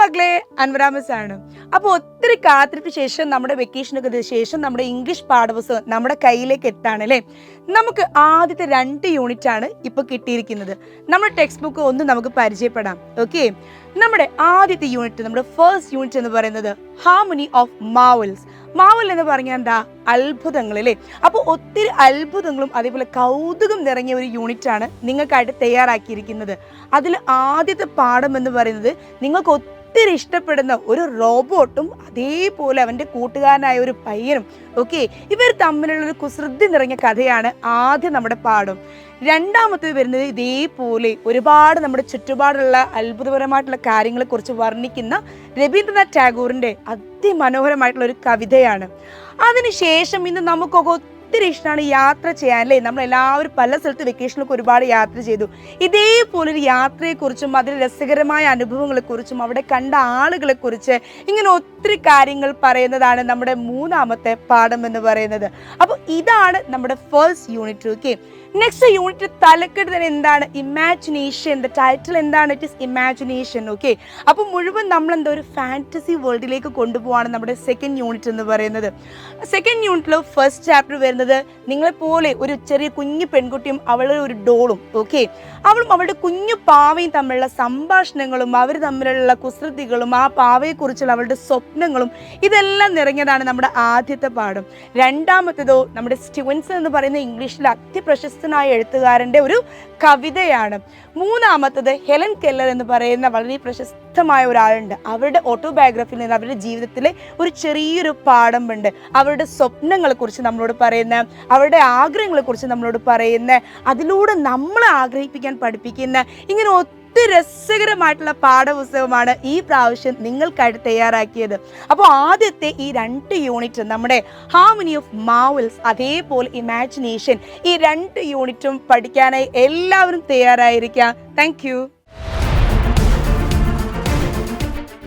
മകളെ അൻവര മിസ് ആണ്. അപ്പോൾ ഒത്തിരി കാത്തിരിപ്പിന് ശേഷം നമ്മുടെ വെക്കേഷനൊക്കെ ശേഷം നമ്മുടെ ഇംഗ്ലീഷ് പാഠപുസ്തകം നമ്മുടെ കയ്യിലേക്ക് എത്താണ് അല്ലേ. നമുക്ക് ആദ്യത്തെ 2 യൂണിറ്റ് ആണ് ഇപ്പൊ കിട്ടിയിരിക്കുന്നത്. നമ്മുടെ ടെക്സ്റ്റ് ബുക്ക് ഒന്ന് നമുക്ക് പരിചയപ്പെടാം. ഓക്കെ, നമ്മുടെ ആദ്യത്തെ യൂണിറ്റ്, നമ്മുടെ ഫസ്റ്റ് യൂണിറ്റ് എന്ന് പറയുന്നത് ഹാർമണി ഓഫ് മാവൽസ്. മാവൽ എന്ന് പറഞ്ഞാൽ എന്താ? അത്ഭുതങ്ങൾ അല്ലേ. അപ്പോൾ ഒത്തിരി അത്ഭുതങ്ങളും അതേപോലെ കൗതുകം നിറഞ്ഞ ഒരു യൂണിറ്റ് ആണ് നിങ്ങൾക്കായിട്ട് തയ്യാറാക്കിയിരിക്കുന്നത്. അതിൽ ആദ്യത്തെ പാഠം എന്ന് പറയുന്നത് നിങ്ങൾക്ക് ഒത്തിരി ഇഷ്ടപ്പെടുന്ന ഒരു റോബോട്ടും അതേപോലെ അവൻ്റെ കൂട്ടുകാരനായ ഒരു പയ്യനും. ഓക്കെ, ഇവർ തമ്മിലുള്ള ഒരു കുസൃതി നിറഞ്ഞ കഥയാണ് ആദ്യം നമ്മുടെ പാഠം. രണ്ടാമത്തേത് വരുന്നത് ഇതേപോലെ ഒരുപാട് നമ്മുടെ ചുറ്റുപാടുള്ള അത്ഭുതപരമായിട്ടുള്ള കാര്യങ്ങളെക്കുറിച്ച് വർണ്ണിക്കുന്ന രവീന്ദ്രനാഥ് ടാഗോറിൻ്റെ അതിമനോഹരമായിട്ടുള്ള ഒരു കവിതയാണ്. അതിനുശേഷം ഇന്ന് നമുക്കൊക്കെ ഒത്തിരി ഇഷ്ടമാണ് യാത്ര ചെയ്യാൻ അല്ലേ. നമ്മളെല്ലാവരും പല സ്ഥലത്ത് വെക്കേഷനിലൊക്കെ ഒരുപാട് യാത്ര ചെയ്തു. ഇതേപോലൊരു യാത്രയെക്കുറിച്ചും അതിൽ രസകരമായ അനുഭവങ്ങളെക്കുറിച്ചും അവിടെ കണ്ട ആളുകളെക്കുറിച്ച് ഇങ്ങനെ ഒത്തിരി കാര്യങ്ങൾ പറയുന്നതാണ് നമ്മുടെ മൂന്നാമത്തെ പാഠം എന്ന് പറയുന്നത്. അപ്പോൾ ഇതാണ് നമ്മുടെ first unit. Okay, next unit തലക്കെട്ട് തന്നെ എന്താണ്? ഇമാജിനേഷൻ. ടൈറ്റിൽ എന്താണ്? It is imagination. ഓക്കെ, അപ്പോൾ മുഴുവൻ നമ്മളെന്താ ഒരു ഫാൻറ്റസി വേൾഡിലേക്ക് കൊണ്ടുപോവാണ് നമ്മുടെ സെക്കൻഡ് യൂണിറ്റ് എന്ന് പറയുന്നത്. സെക്കൻഡ് യൂണിറ്റിൽ ഫസ്റ്റ് ചാപ്റ്റർ വരുന്നത് നിങ്ങളെപ്പോലെ ഒരു ചെറിയ കുഞ്ഞു പെൺകുട്ടിയും അവളുടെ ഒരു ഡോളും. ഓക്കെ, അവളും അവളുടെ കുഞ്ഞു പാവയും തമ്മിലുള്ള സംഭാഷണങ്ങളും അവർ തമ്മിലുള്ള കുസൃതികളും ആ പാവയെക്കുറിച്ചുള്ള അവളുടെ സ്വപ്നങ്ങളും ഇതെല്ലാം നിറഞ്ഞതാണ് നമ്മുടെ ആദ്യത്തെ പാഠം. രണ്ടാമത്തേതോ നമ്മുടെ സ്റ്റുവൻസൺ എന്ന് പറയുന്ന ഇംഗ്ലീഷിലെ അതിപ്രശസ്തനായ എഴുത്തുകാരൻ്റെ ഒരു കവിതയാണ്. മൂന്നാമത്തത് ഹെലൻ കെല്ലർ എന്ന് പറയുന്ന വളരെ പ്രശസ്തമായ ഒരാളുണ്ട്. അവരുടെ ഓട്ടോബയോഗ്രഫിയിൽ നിന്ന് അവരുടെ ജീവിതത്തിലെ ഒരു ചെറിയൊരു പാഠമുണ്ട്. അവരുടെ സ്വപ്നങ്ങളെക്കുറിച്ച് നമ്മളോട് പറയുന്ന, അവരുടെ ആഗ്രഹങ്ങളെക്കുറിച്ച് നമ്മളോട് പറയുന്ന, അതിലൂടെ നമ്മളെ ആഗ്രഹിപ്പിക്കാൻ പഠിപ്പിക്കുന്ന ഇങ്ങനെ രസകരമായിട്ടുള്ള പാഠപുസ്തകമാണ് ഈ പ്രാവശ്യം നിങ്ങൾക്കായിട്ട് തയ്യാറാക്കിയത്. അപ്പോൾ ആദ്യത്തെ ഈ 2 യൂണിറ്റ് നമ്മുടെ ഹാർമണി ഓഫ് മാവൽസ് അതേപോലെ ഇമാജിനേഷൻ, ഈ 2 യൂണിറ്റും പഠിക്കാനായി എല്ലാവരും തയ്യാറായിരിക്കുക. Thank you.